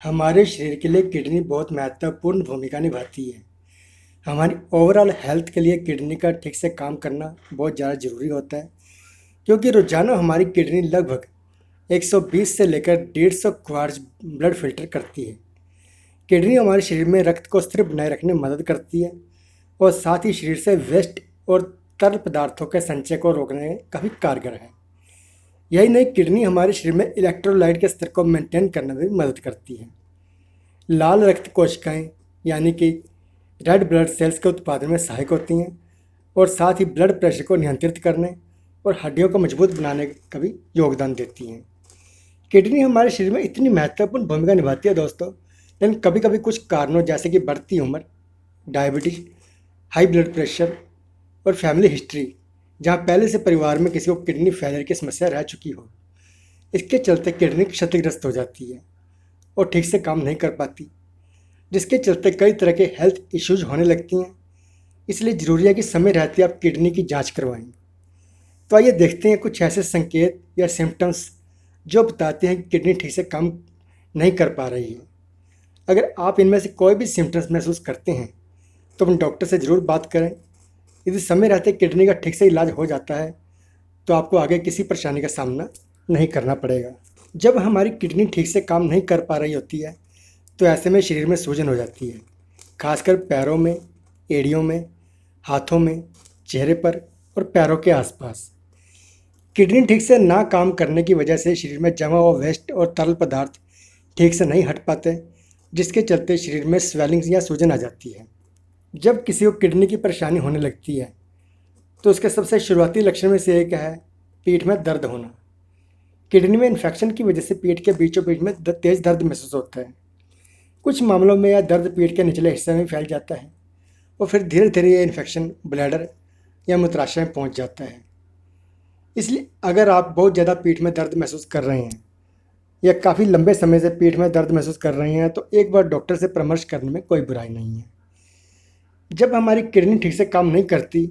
हमारे शरीर के लिए किडनी बहुत महत्वपूर्ण भूमिका निभाती है। हमारी ओवरऑल हेल्थ के लिए किडनी का ठीक से काम करना बहुत ज़्यादा ज़रूरी होता है, क्योंकि रोज़ाना हमारी किडनी लगभग 120 से लेकर 150 क्वार्ट्स ब्लड फिल्टर करती है। किडनी हमारे शरीर में रक्त को स्थिर बनाए रखने में मदद करती है और साथ ही शरीर से वेस्ट और तरल पदार्थों के संचय को रोकने में काफ़ी कारगर है। यही नहीं, किडनी हमारे शरीर में इलेक्ट्रोलाइट के स्तर को मेंटेन करने में भी मदद करती है। लाल रक्त कोशिकाएं यानी कि रेड ब्लड सेल्स के उत्पादन में सहायक होती हैं और साथ ही ब्लड प्रेशर को नियंत्रित करने और हड्डियों को मजबूत बनाने का भी योगदान देती हैं। किडनी हमारे शरीर में इतनी महत्वपूर्ण भूमिका निभाती है दोस्तों, लेकिन कभी कभी कुछ कारणों जैसे कि बढ़ती उम्र, डायबिटीज, हाई ब्लड प्रेशर और फैमिली हिस्ट्री, जहाँ पहले से परिवार में किसी को किडनी फेलियर की समस्या रह चुकी हो, इसके चलते किडनी क्षतिग्रस्त हो जाती है और ठीक से काम नहीं कर पाती, जिसके चलते कई तरह के हेल्थ इश्यूज होने लगती हैं। इसलिए ज़रूरी है कि समय रहते आप किडनी की जांच करवाएं। तो आइए देखते हैं कुछ ऐसे संकेत या सिम्टम्स जो बताते हैं कि किडनी ठीक से काम नहीं कर पा रही है। अगर आप इनमें से कोई भी सिम्टम्स महसूस करते हैं तो अपने डॉक्टर से ज़रूर बात करें। यदि समय रहते किडनी का ठीक से इलाज हो जाता है तो आपको आगे किसी परेशानी का सामना नहीं करना पड़ेगा। जब हमारी किडनी ठीक से काम नहीं कर पा रही होती है तो ऐसे में शरीर में सूजन हो जाती है, खासकर पैरों में, एड़ियों में, हाथों में, चेहरे पर और पैरों के आसपास। किडनी ठीक से ना काम करने की वजह से शरीर में जमा हुआ वेस्ट और तरल पदार्थ ठीक से नहीं हट पाते, जिसके चलते शरीर में स्वेलिंग या सूजन आ जाती है। जब किसी को किडनी की परेशानी होने लगती है तो उसके सबसे शुरुआती लक्षण में से एक है पीठ में दर्द होना। किडनी में इन्फेक्शन की वजह से पीठ के बीचों बीच में तेज दर्द महसूस होता है। कुछ मामलों में यह दर्द पीठ के निचले हिस्से में फैल जाता है और फिर धीरे धीरे यह इन्फेक्शन ब्लैडर या मूत्राशय में पहुंच जाता है। इसलिए अगर आप बहुत ज़्यादा पीठ में दर्द महसूस कर रहे हैं या काफ़ी लंबे समय से पीठ में दर्द महसूस कर रहे हैं तो एक बार डॉक्टर से परामर्श करने में कोई बुराई नहीं है। जब हमारी किडनी ठीक से काम नहीं करती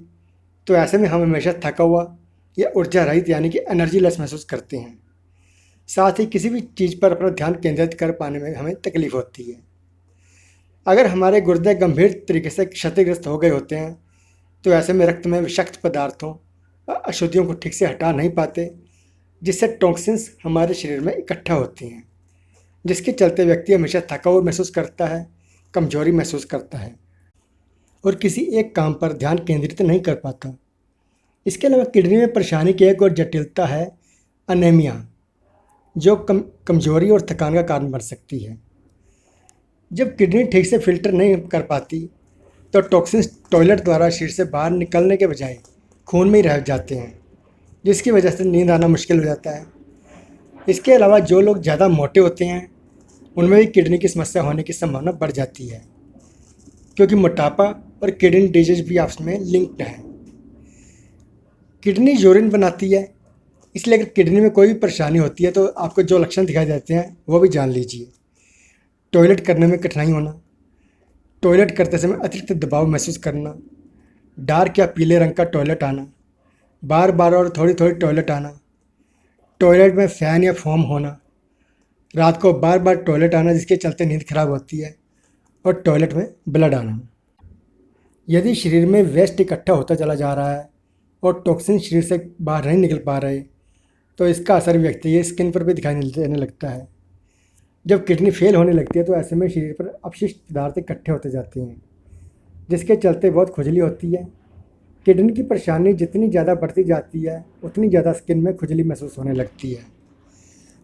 तो ऐसे में हम हमेशा थका हुआ या ऊर्जा रहित यानी कि एनर्जी लेस महसूस करते हैं। साथ ही किसी भी चीज़ पर अपना ध्यान केंद्रित कर पाने में हमें तकलीफ होती है। अगर हमारे गुर्दे गंभीर तरीके से क्षतिग्रस्त हो गए होते हैं तो ऐसे में रक्त में विषाक्त पदार्थों अशुद्धियों को ठीक से हटा नहीं पाते, जिससे टॉक्सिन्स हमारे शरीर में इकट्ठा होती हैं, जिसके चलते व्यक्ति हमेशा थका हुआ महसूस करता है, कमजोरी महसूस करता है और किसी एक काम पर ध्यान केंद्रित नहीं कर पाता। इसके अलावा किडनी में परेशानी की एक और जटिलता है अनेमिया, जो कमजोरी और थकान का कारण बन सकती है। जब किडनी ठीक से फिल्टर नहीं कर पाती तो टॉक्सिन्स टॉयलेट द्वारा शरीर से बाहर निकलने के बजाय खून में ही रह जाते हैं, जिसकी वजह से नींद आना मुश्किल हो जाता है। इसके अलावा जो लोग ज़्यादा मोटे होते हैं उनमें भी किडनी की समस्या होने की संभावना बढ़ जाती है, क्योंकि मोटापा और किडनी डिजीज भी आपस में लिंक्ड हैं। किडनी यूरिन बनाती है, इसलिए अगर किडनी में कोई भी परेशानी होती है तो आपको जो लक्षण दिखाई देते हैं वो भी जान लीजिए। टॉयलेट करने में कठिनाई होना, टॉयलेट करते समय अतिरिक्त दबाव महसूस करना, डार्क या पीले रंग का टॉयलेट आना, बार बार और थोड़ी थोड़ी टॉयलेट आना, टॉयलेट में फ़ैन या फोम होना, रात को बार बार टॉयलेट आना जिसके चलते नींद खराब होती है, और टॉयलेट में ब्लड आना। यदि शरीर में वेस्ट इकट्ठा होता चला जा रहा है और टॉक्सिन शरीर से बाहर नहीं निकल पा रहे तो इसका असर व्यक्ति के स्किन पर भी दिखाई देने लगता है। जब किडनी फेल होने लगती है तो ऐसे में शरीर पर अपशिष्ट पदार्थ इकट्ठे होते जाते हैं, जिसके चलते बहुत खुजली होती है। किडनी की परेशानी जितनी ज़्यादा बढ़ती जाती है उतनी ज़्यादा स्किन में खुजली महसूस होने लगती है,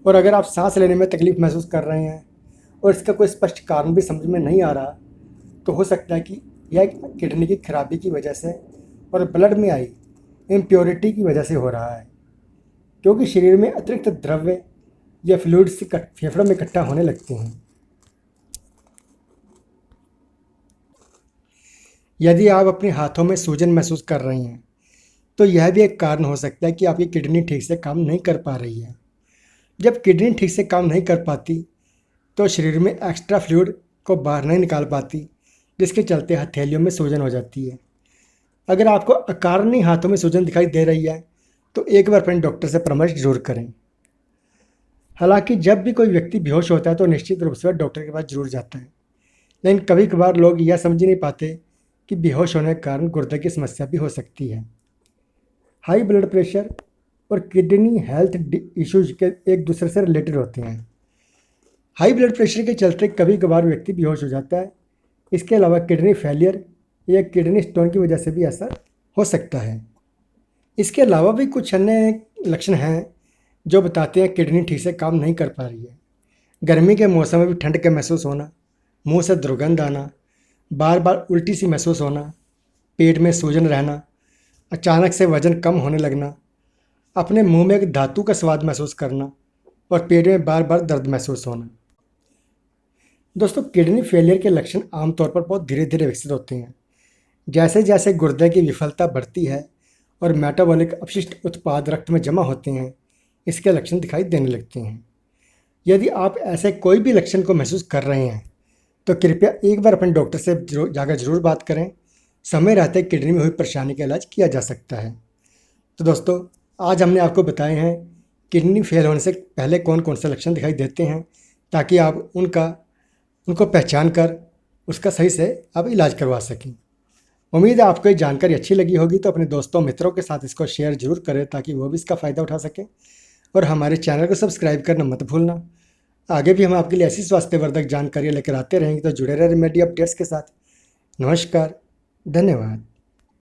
और अगर आप सांस लेने में तकलीफ़ महसूस कर रहे हैं और इसका कोई स्पष्ट कारण भी समझ में नहीं आ रहा तो हो सकता है कि यह किडनी की खराबी की वजह से और ब्लड में आई इम्प्योरिटी की वजह से हो रहा है, क्योंकि शरीर में अतिरिक्त द्रव्य या फ्लूइड्स फेफड़ों में इकट्ठा होने लगते हैं। यदि आप अपने हाथों में सूजन महसूस कर रहे हैं तो यह भी एक कारण हो सकता है कि आपकी किडनी ठीक से काम नहीं कर पा रही है। जब किडनी ठीक से काम नहीं कर पाती तो शरीर में एक्स्ट्रा फ्लूइड को बाहर नहीं निकाल पाती, जिसके चलते हथेलियों में सूजन हो जाती है। अगर आपको अकारणीय हाथों में सूजन दिखाई दे रही है तो एक बार अपने डॉक्टर से परामर्श जरूर करें। हालांकि जब भी कोई व्यक्ति बेहोश होता है तो निश्चित रूप से वह डॉक्टर के पास जरूर जाता है, लेकिन कभी कभार लोग यह समझ नहीं पाते कि बेहोश होने के कारण गुर्दे की समस्या भी हो सकती है। हाई ब्लड प्रेशर और किडनी हेल्थ इश्यूज के एक दूसरे से रिलेटेड होते हैं। हाई ब्लड प्रेशर के चलते कभी कभार व्यक्ति बेहोश हो जाता है। इसके अलावा किडनी फेलियर या किडनी स्टोन की वजह से भी ऐसा हो सकता है। इसके अलावा भी कुछ अन्य लक्षण हैं जो बताते हैं किडनी ठीक से काम नहीं कर पा रही है। गर्मी के मौसम में भी ठंड के महसूस होना, मुंह से दुर्गंध आना, बार बार उल्टी सी महसूस होना, पेट में सूजन रहना, अचानक से वजन कम होने लगना, अपने मुंह में एक धातु का स्वाद महसूस करना और पेट में बार बार दर्द महसूस होना। दोस्तों, किडनी फेलियर के लक्षण आमतौर पर बहुत धीरे धीरे विकसित होते हैं। जैसे जैसे गुर्दे की विफलता बढ़ती है और मेटाबॉलिक अपशिष्ट उत्पाद रक्त में जमा होते हैं, इसके लक्षण दिखाई देने लगते हैं। यदि आप ऐसे कोई भी लक्षण को महसूस कर रहे हैं तो कृपया एक बार अपने डॉक्टर से जाकर जरूर बात करें। समय रहते किडनी में हुई परेशानी का इलाज किया जा सकता है। तो दोस्तों, आज हमने आपको बताए हैं किडनी फेल होने से पहले कौन कौन से लक्षण दिखाई देते हैं, ताकि आप उनको पहचान कर उसका सही से आप इलाज करवा सकें। उम्मीद है आपको ये जानकारी अच्छी लगी होगी, तो अपने दोस्तों मित्रों के साथ इसको शेयर जरूर करें ताकि वो भी इसका फ़ायदा उठा सकें। और हमारे चैनल को सब्सक्राइब करना मत भूलना। आगे भी हम आपके लिए ऐसी स्वास्थ्यवर्धक जानकारियाँ लेकर आते रहेंगे, तो जुड़े रहे रेमेडी अपडेट्स के साथ। नमस्कार, धन्यवाद।